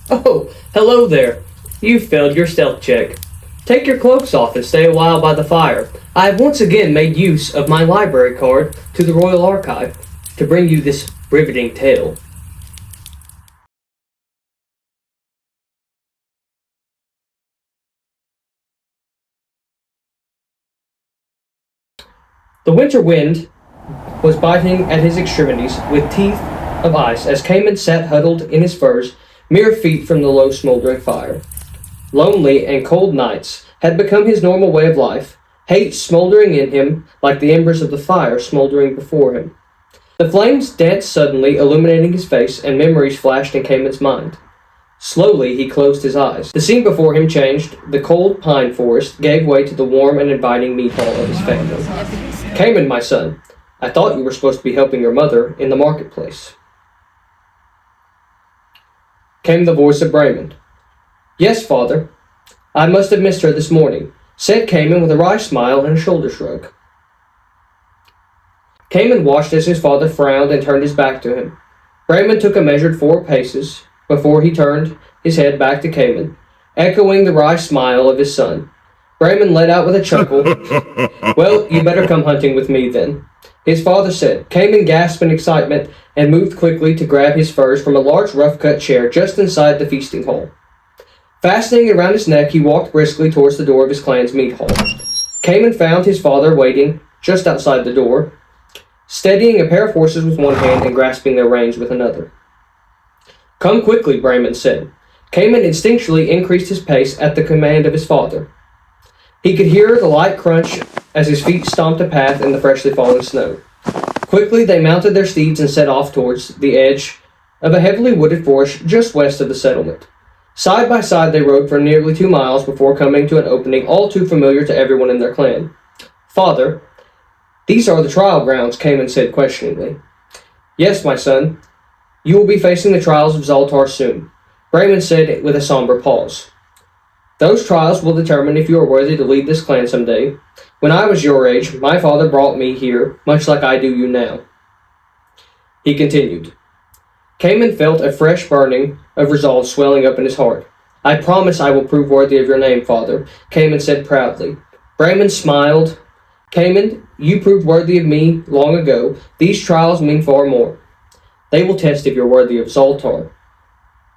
Oh, hello there. You failed your stealth check. Take your cloaks off and stay a while by the fire. I have once again made use of my library card to the Royal Archive to bring you this riveting tale. The winter wind was biting at his extremities with teeth of ice as Cayman sat huddled in his furs, mere feet from the low smoldering fire. Lonely and cold nights had become his normal way of life, hate smoldering in him like the embers of the fire smoldering before him. The flames danced suddenly, illuminating his face, and memories flashed in Cayman's mind. Slowly he closed his eyes. The scene before him changed. The cold pine forest gave way to the warm and inviting meat hall of his family. Cayman, my son, I thought you were supposed to be helping your mother in the marketplace. Came the voice of Brayman. Yes, father. I must have missed her this morning, said Cayman with a wry smile and a shoulder shrug. Cayman watched as his father frowned and turned his back to him. Brayman took a measured 4 paces before he turned his head back to Cayman, echoing the wry smile of his son. Brayman let out with a chuckle. Well, you better come hunting with me then, his father said. Cayman gasped in excitement and moved quickly to grab his furs from a large rough-cut chair just inside the feasting hall. Fastening around his neck, he walked briskly towards the door of his clan's meat hall. Cayman found his father waiting just outside the door, steadying a pair of horses with one hand and grasping their reins with another. Come quickly, Brayman said. Cayman instinctually increased his pace at the command of his father. He could hear the light crunch as his feet stomped a path in the freshly fallen snow. Quickly they mounted their steeds and set off towards the edge of a heavily wooded forest just west of the settlement. Side by side they rode for nearly 2 miles before coming to an opening all too familiar to everyone in their clan. Father, these are the trial grounds, Cayman said questioningly. Yes, my son. You will be facing the trials of Zoltar soon, Brayman said with a somber pause. Those trials will determine if you are worthy to lead this clan someday. When I was your age, my father brought me here, much like I do you now. He continued. Cayman felt a fresh burning of resolve swelling up in his heart. I promise I will prove worthy of your name, father, Cayman said proudly. Brayman smiled. Cayman, you proved worthy of me long ago. These trials mean far more. They will test if you're worthy of Zoltar.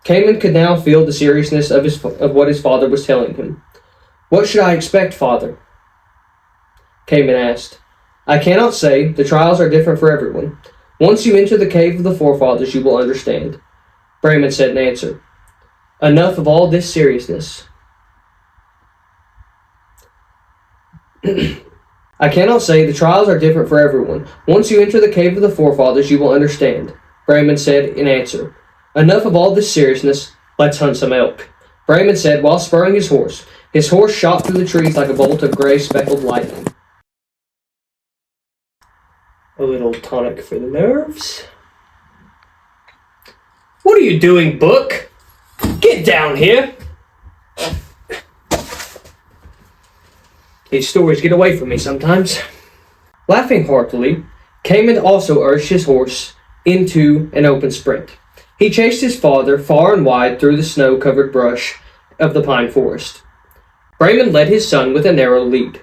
Cayman could now feel the seriousness of what his father was telling him. What should I expect, father? Cayman asked. I cannot say. The trials are different for everyone. Once you enter the cave of the forefathers, you will understand, Brayman said in answer. Enough of all this seriousness. I cannot say. The trials are different for everyone. Once you enter the cave of the forefathers, you will understand, Brayman said in answer. Enough of all this seriousness. Let's hunt some elk, Brayman said while spurring his horse. His horse shot through the trees like a bolt of gray speckled lightning. A little tonic for the nerves. What are you doing, Book? Get down here! These stories get away from me sometimes. Laughing heartily, Cayman also urged his horse into an open sprint. He chased his father far and wide through the snow-covered brush of the pine forest. Brayman led his son with a narrow lead,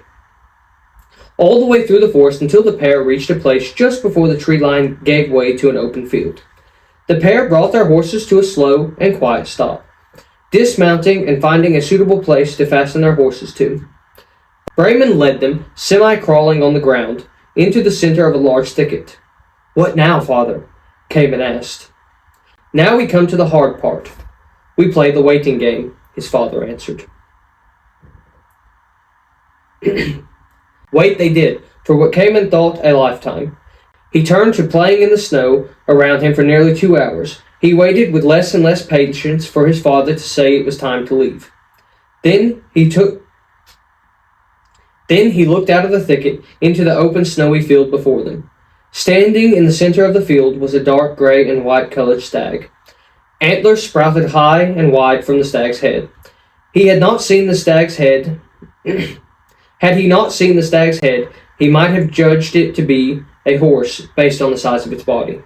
all the way through the forest until the pair reached a place just before the tree line gave way to an open field. The pair brought their horses to a slow and quiet stop, dismounting and finding a suitable place to fasten their horses to. Brayman led them, semi-crawling on the ground, into the center of a large thicket. What now, father? Cayman asked. Now we come to the hard part. We play the waiting game, his father answered. Wait they did, for what Cayman thought a lifetime. He turned to playing in the snow around him for nearly 2 hours. He waited with less and less patience for his father to say it was time to leave. Then he looked out of the thicket into the open snowy field before them. Standing in the center of the field was a dark gray and white-colored stag. Antlers sprouted high and wide from the stag's head. Had he not seen the stag's head, he might have judged it to be a horse based on the size of its body.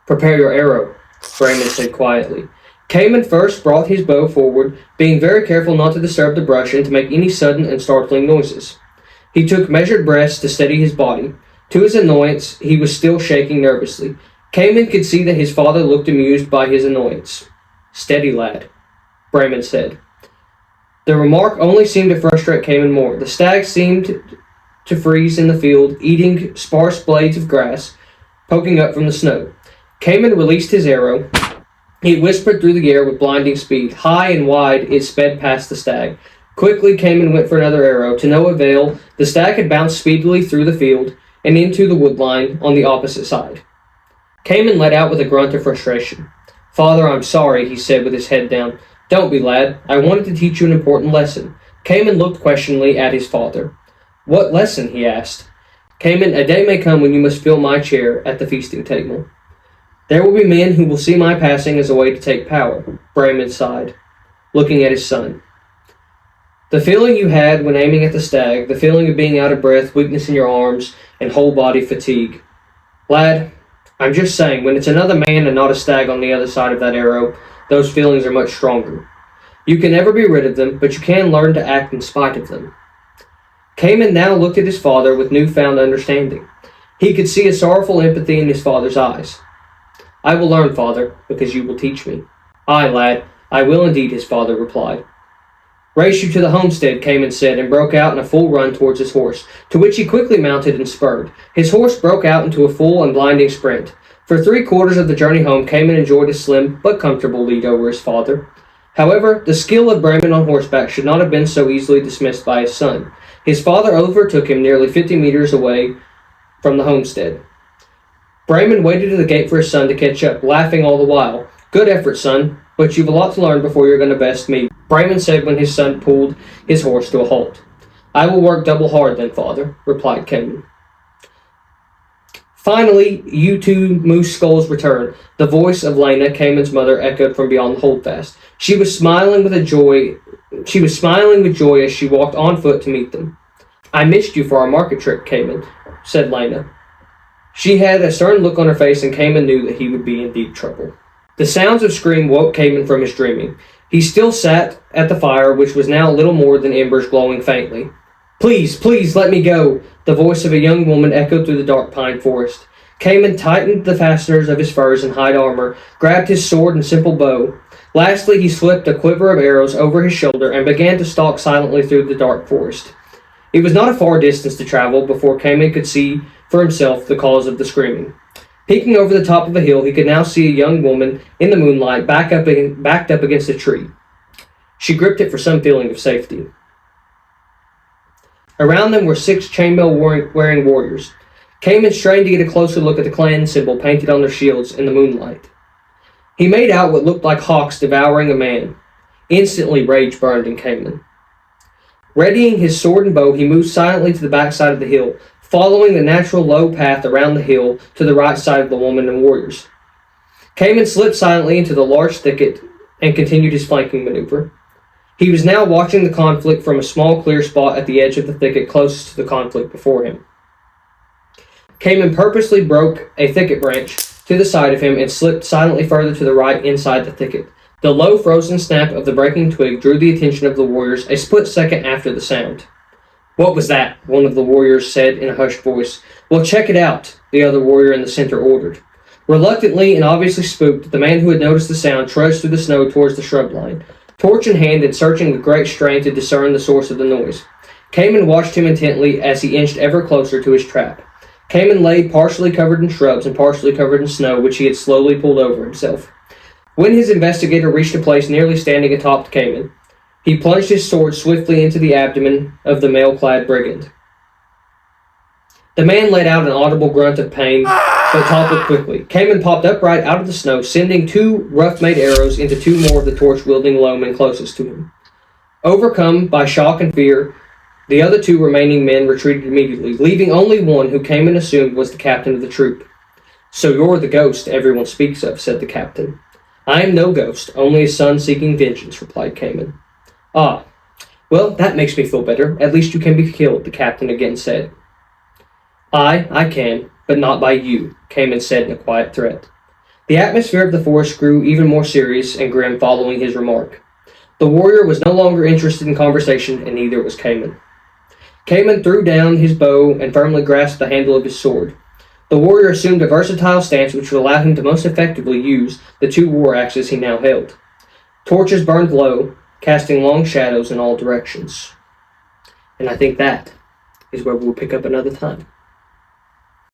Prepare your arrow, Brayman said quietly. Cayman first brought his bow forward, being very careful not to disturb the brush and to make any sudden and startling noises. He took measured breaths to steady his body. To his annoyance, he was still shaking nervously. Cayman could see that his father looked amused by his annoyance. "Steady, lad," Brayman said. The remark only seemed to frustrate Cayman more. The stag seemed to freeze in the field, eating sparse blades of grass poking up from the snow. Cayman released his arrow. It whispered through the air with blinding speed. High and wide, it sped past the stag. Quickly, Cayman went for another arrow. To no avail, the stag had bounced speedily through the field and into the woodline on the opposite side. Cayman let out with a grunt of frustration. "Father, I'm sorry," he said with his head down. "Don't be, lad. I wanted to teach you an important lesson." Cayman looked questioningly at his father. "What lesson?" he asked. "Cayman, a day may come when you must fill my chair at the feasting table. There will be men who will see my passing as a way to take power," Brayman sighed, looking at his son. "The feeling you had when aiming at the stag, the feeling of being out of breath, weakness in your arms, and whole body fatigue. Lad, I'm just saying, when it's another man and not a stag on the other side of that arrow, those feelings are much stronger. You can never be rid of them, but you can learn to act in spite of them." Cayman now looked at his father with newfound understanding. He could see a sorrowful empathy in his father's eyes. "I will learn, father, because you will teach me." "Aye, lad, I will indeed," his father replied. "Race you to the homestead," Cayman said, and broke out in a full run towards his horse, to which he quickly mounted and spurred. His horse broke out into a full and blinding sprint. For 3/4 of the journey home, Cayman enjoyed a slim but comfortable lead over his father. However, the skill of Brayman on horseback should not have been so easily dismissed by his son. His father overtook him nearly 50 meters away from the homestead. Brayman waited at the gate for his son to catch up, laughing all the while. "Good effort, son, but you've a lot to learn before you're going to best me," Brayman said when his son pulled his horse to a halt. "I will work double hard then, father," replied Cayman. Finally, you two moose skulls returned. The voice of Lena, Cayman's mother, echoed from beyond the holdfast. She was smiling with joy as she walked on foot to meet them. "I missed you for our market trip, Cayman," said Lena. She had a stern look on her face, and Cayman knew that he would be in deep trouble. The sounds of scream woke Cayman from his dreaming. He still sat at the fire, which was now little more than embers glowing faintly. "Please, please, let me go!" The voice of a young woman echoed through the dark pine forest. Cayman tightened the fasteners of his furs and hide armor, grabbed his sword and simple bow. Lastly, he slipped a quiver of arrows over his shoulder and began to stalk silently through the dark forest. It was not a far distance to travel before Cayman could see for himself the cause of the screaming. Peeking over the top of a hill, he could now see a young woman in the moonlight backed up against a tree. She gripped it for some feeling of safety. Around them were 6 chainmail-wearing warriors. Cayman strained to get a closer look at the clan symbol painted on their shields in the moonlight. He made out what looked like hawks devouring a man. Instantly, rage burned in Cayman. Readying his sword and bow, he moved silently to the backside of the hill, following the natural low path around the hill to the right side of the woman and warriors. Cayman slipped silently into the large thicket and continued his flanking maneuver. He was now watching the conflict from a small clear spot at the edge of the thicket closest to the conflict before him. Cayman purposely broke a thicket branch to the side of him and slipped silently further to the right inside the thicket. The low frozen snap of the breaking twig drew the attention of the warriors a split second after the sound. "What was that?" one of the warriors said in a hushed voice. "Well, check it out," the other warrior in the center ordered. Reluctantly and obviously spooked, the man who had noticed the sound trudged through the snow towards the shrub line, torch in hand and searching with great strain to discern the source of the noise. Cayman watched him intently as he inched ever closer to his trap. Cayman lay partially covered in shrubs and partially covered in snow, which he had slowly pulled over himself. When his investigator reached a place nearly standing atop Cayman, he plunged his sword swiftly into the abdomen of the mail-clad brigand. The man let out an audible grunt of pain, but toppled quickly. Cayman popped upright out of the snow, sending 2 rough-made arrows into 2 more of the torch-wielding lowmen closest to him. Overcome by shock and fear, the other 2 remaining men retreated immediately, leaving only one who Cayman assumed was the captain of the troop. "So you're the ghost everyone speaks of," said the captain. "I am no ghost, only a son seeking vengeance," replied Cayman. "Ah, well, that makes me feel better. At least you can be killed," the captain again said. "I can, but not by you," Cayman said in a quiet threat. The atmosphere of the forest grew even more serious and grim following his remark. The warrior was no longer interested in conversation, and neither was Cayman. Cayman threw down his bow and firmly grasped the handle of his sword. The warrior assumed a versatile stance which would allow him to most effectively use the 2 war axes he now held. Torches burned low, casting long shadows in all directions. And I think that is where we'll pick up another time.